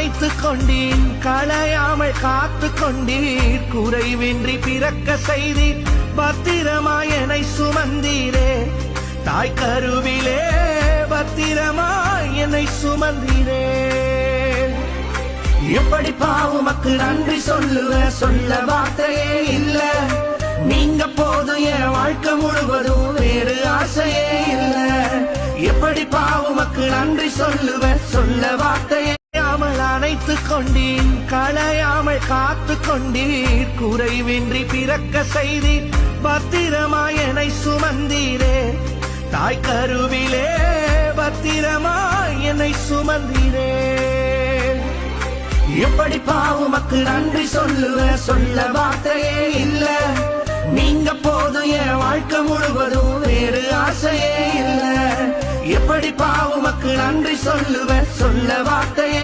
அணைத்துக் கொண்டீர், களையாமல் காத்து கொண்டீர், குறைவின்றி பிறக்க செய்தீர், பத்திரமாய் என்னை சுமந்தீரே. தாய் கருவிலே பத்திரமாய் என்னை சுமந்தீரே. எப்படி பாவுமக்கு நன்றி சொல்லுவ, சொல்ல வார்த்தையே இல்ல. நீங்க போதும் என் வாழ்க்கை முழுவதும், வேறு ஆசையே இல்ல. எப்படி பாவுமக்கு நன்றி சொல்லுவ, சொல்ல வார்த்தையே அணைத்துக் கொண்டீர், களையாமல் காத்து கொண்டீர், குறைவின்றி பிறக்க செய்தீர், பத்திரமாய் என்னை சுமந்தீரே. தாய் கருவிலே பத்திரமாய் என்னை சுமந்தீரே. எப்படி பாவுமக்கு நன்றி சொல்லுவ, சொல்ல வார்த்தையே இல்ல. நீங்க போதும் என் வாழ்க்கை முழுவதும், வேறு ஆசையே இல்ல. எப்படி பாவுமக்கு நன்றி சொல்லுவ, சொல்ல வார்த்தையே